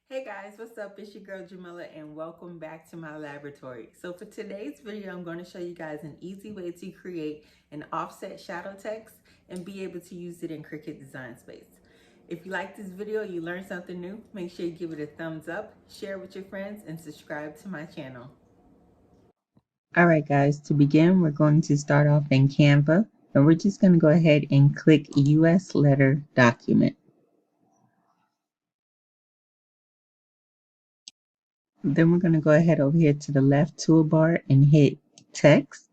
Hey guys, what's up? It's your girl Jamila and welcome back to my laboratory. So for today's video, I'm going to show you guys an easy way to create an offset shadow text and be able to use it in Cricut Design Space. If you like this video, you learned something new, make sure you give it a thumbs up, share with your friends, and subscribe to my channel. All right guys, to begin, we're going to start off in Canva and we're just going to go ahead and click US letter document. Then we're going to go ahead over here to the left toolbar and hit text.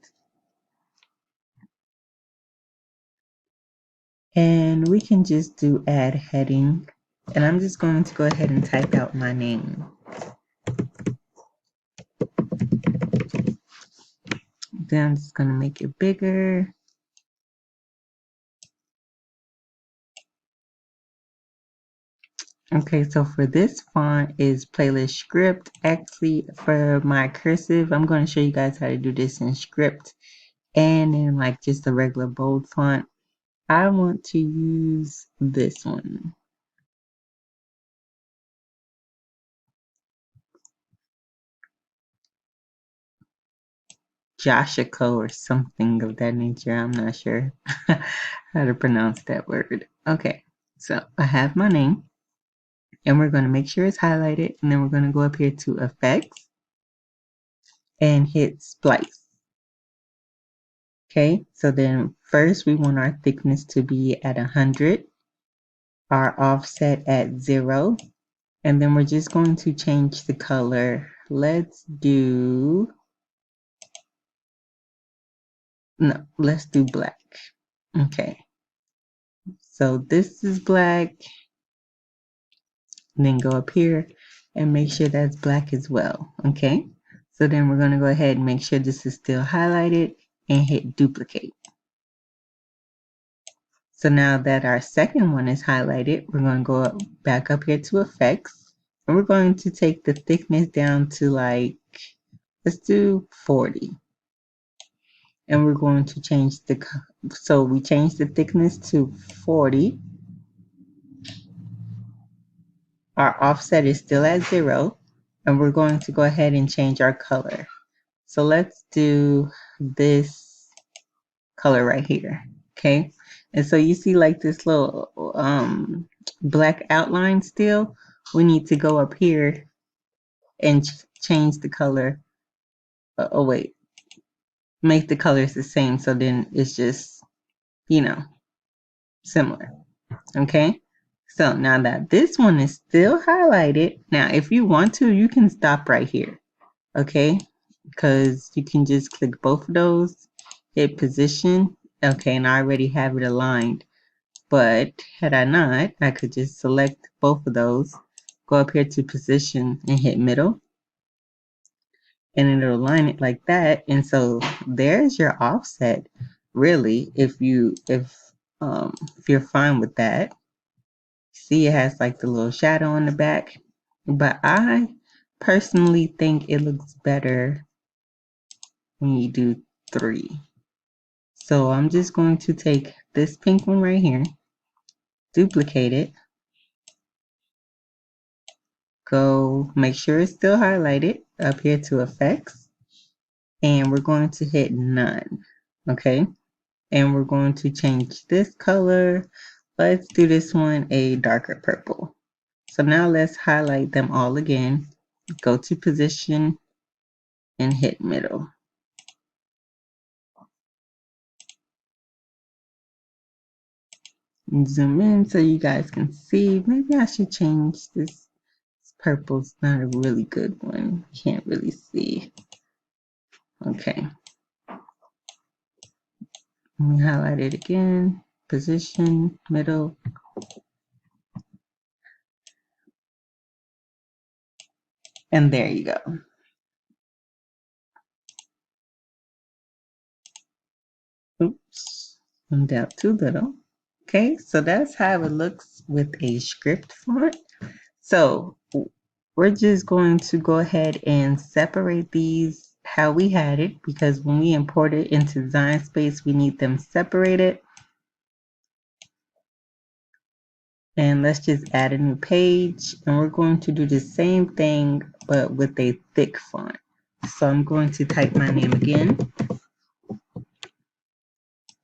And we can just do add heading. And I'm just going to go ahead and type out my name. Then I'm just going to make it bigger. Okay, so for this font is playlist script. Actually, for my cursive, I'm going to show you guys how to do this in script and in like just a regular bold font. I want to use this one. Joshiko or something of that nature. I'm not sure how to pronounce that word. Okay, so I have my name. And we're going to make sure it's highlighted, and then we're going to go up here to effects and hit splice. Okay, so then first we want our thickness to be at 100, our offset at 0, and then we're just going to change the color. Let's do black. Okay, so this is black. And then go up here and make sure that's black as well. Okay, so then we're going to go ahead and make sure this is still highlighted and hit duplicate. So now that our second one is highlighted, we're going to go back up here to effects and we're going to take the thickness down to like, let's do 40. And we're going to change so we change the thickness to 40. Our offset is still at 0, and we're going to go ahead and change our color. So let's do this color right here, okay? And so you see like this little black outline still. We need to go up here and change the color. Oh wait, make the colors the same so then it's just, similar, okay? So now that this one is still highlighted, now if you want to, you can stop right here, okay? Because you can just click both of those, hit position, okay, and I already have it aligned. But had I not, I could just select both of those, go up here to position and hit middle, and it'll align it like that. And so there's your offset, really, if you're fine with that. See, it has like the little shadow on the back, but I personally think it looks better when you do 3. So I'm just going to take this pink one right here, duplicate it, go make sure it's still highlighted up here to effects, and we're going to hit none, okay? And we're going to change this color. Let's do this one a darker purple. So now let's highlight them all again, go to position and hit middle. And zoom in so you guys can see. Maybe I should change this. Purple's not a really good one. Can't really see. Okay. Let me highlight it again. Position, middle. And there you go. Oops. I'm down too little. Okay, so that's how it looks with a script font. So we're just going to go ahead and separate these how we had it, because when we import it into Design Space, we need them separated. And let's just add a new page, and we're going to do the same thing but with a thick font. So I'm going to type my name again,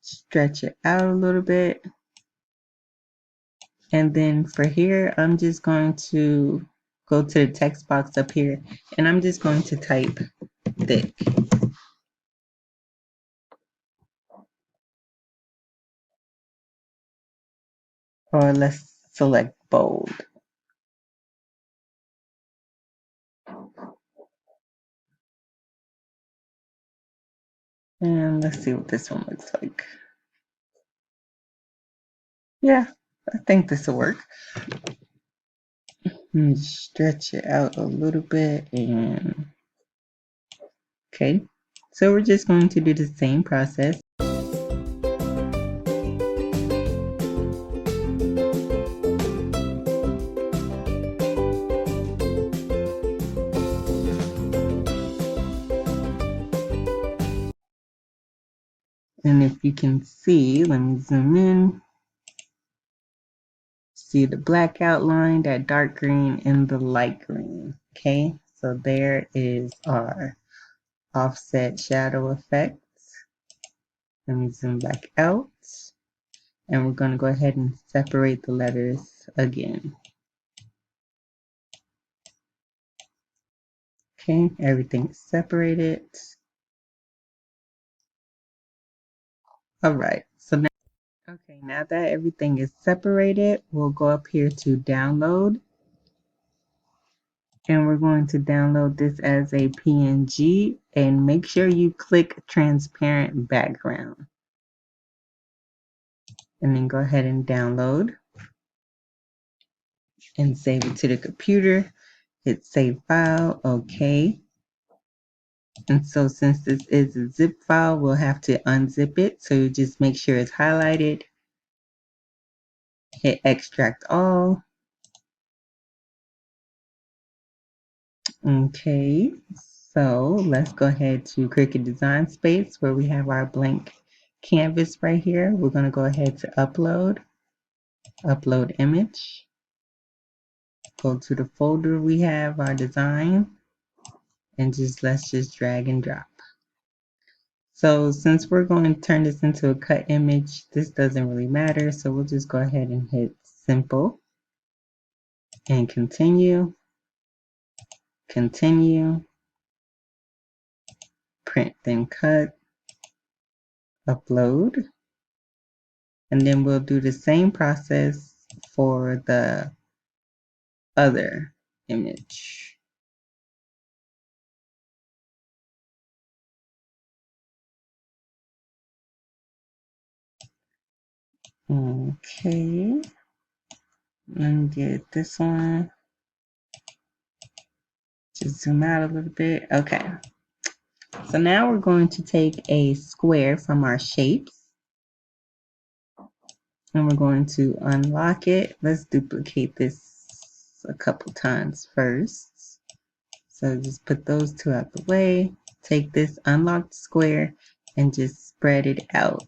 stretch it out a little bit, and then for here I'm just going to go to the text box up here, and I'm just going to type thick. Or let's select bold. And let's see what this one looks like. Yeah, I think this will work. Stretch it out a little bit, and okay. So we're just going to do the same process. And if you can see, let me zoom in. See the black outline, that dark green, and the light green. Okay, so there is our offset shadow effect. Let me zoom back out. And we're going to go ahead and separate the letters again. Okay, everything is separated. All right, so now, okay, now that everything is separated, we'll go up here to download. And we're going to download this as a PNG, and make sure you click transparent background. And then go ahead and download and save it to the computer. Hit save file, okay. And so since this is a zip file, we'll have to unzip it. So you just make sure it's highlighted. Hit extract all. Okay, so let's go ahead to Cricut Design Space where we have our blank canvas right here. We're going to go ahead to upload image. Go to the folder we have our design, and let's just drag and drop. So since we're going to turn this into a cut image, this doesn't really matter. So we'll just go ahead and hit simple and continue, print, then cut, upload. And then we'll do the same process for the other image. Okay, let me get this one. Just zoom out a little bit. Okay, so now we're going to take a square from our shapes, and we're going to unlock it. Let's duplicate this a couple times first. So just put those two out the way. Take this unlocked square and just spread it out.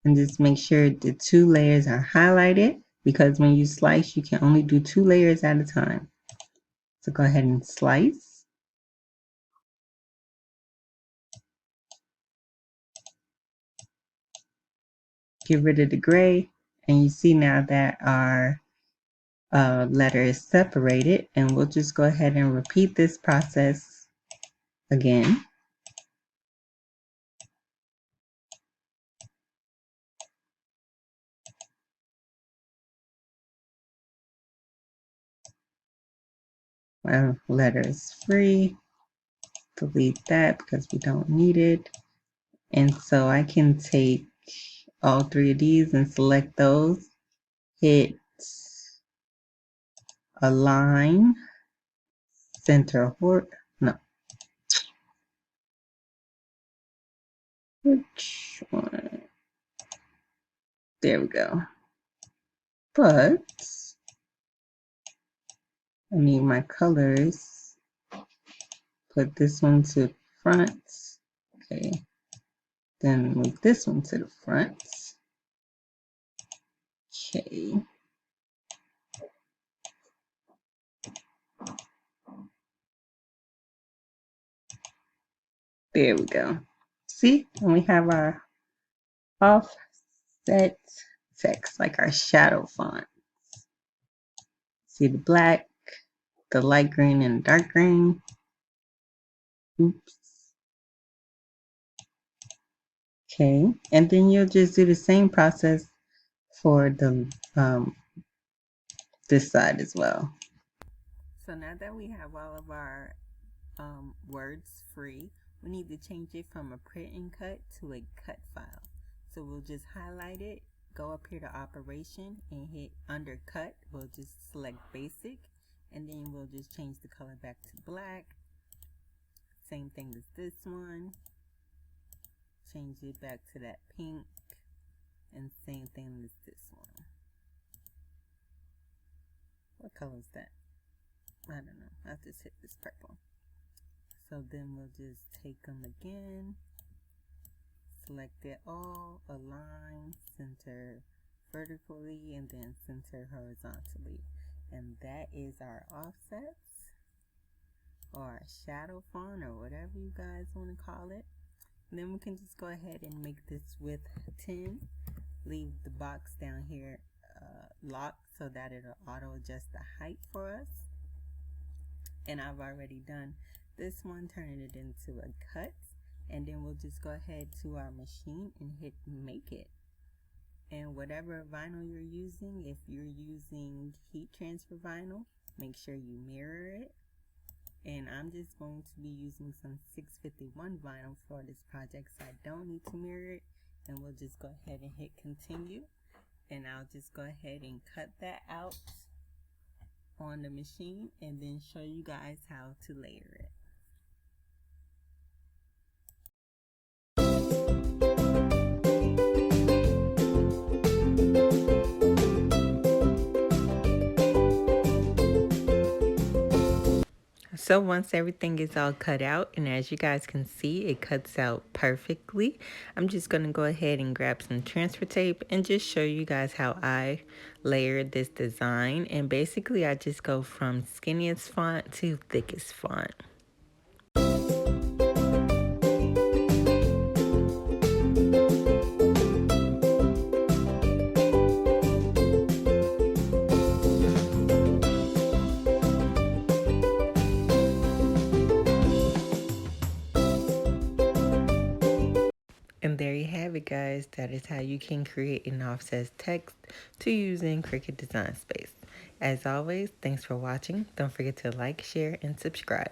And just make sure the two layers are highlighted, because when you slice, you can only do 2 layers at a time. So go ahead and slice. Get rid of the gray, and you see now that our letter is separated, and we'll just go ahead and repeat this process again. Our letter is free. Delete that because we don't need it. And so I can take all 3 of these and select those. Hit align, center no. Which one? There we go. But I need my colors. Put this one to front. Okay. Then move this one to the front. Okay. There we go. See, and we have our offset text, like our shadow font. See the black, the light green, and dark green. Oops. Okay, and then you'll just do the same process for the this side as well. So now that we have all of our words free, we need to change it from a print and cut to a cut file. So we'll just highlight it, go up here to operation and hit under cut. We'll just select basic, and then we'll just change the color back to black. Same thing as this one. Change it back to that pink, and same thing as this one. What color is that? I don't know. I'll just hit this purple. So then we'll just take them again, select it all, align, center vertically, and then center horizontally. And that is our offsets, or our shadow font, or whatever you guys want to call it. And then we can just go ahead and make this width 10. Leave the box down here locked so that it'll auto adjust the height for us. And I've already done this one, turning it into a cut, and then we'll just go ahead to our machine and hit make it. And whatever vinyl you're using, if you're using heat transfer vinyl, make sure you mirror it. And I'm just going to be using some 651 vinyl for this project, so I don't need to mirror it. And we'll just go ahead and hit continue, and I'll just go ahead and cut that out on the machine and then show you guys how to layer it. So once everything is all cut out, and as you guys can see, it cuts out perfectly, I'm just going to go ahead and grab some transfer tape and just show you guys how I layered this design. And basically I just go from skinniest font to thickest font. And there you have it, guys. That is how you can create an offset text to using Cricut Design Space. As always, thanks for watching. Don't forget to like, share, and subscribe.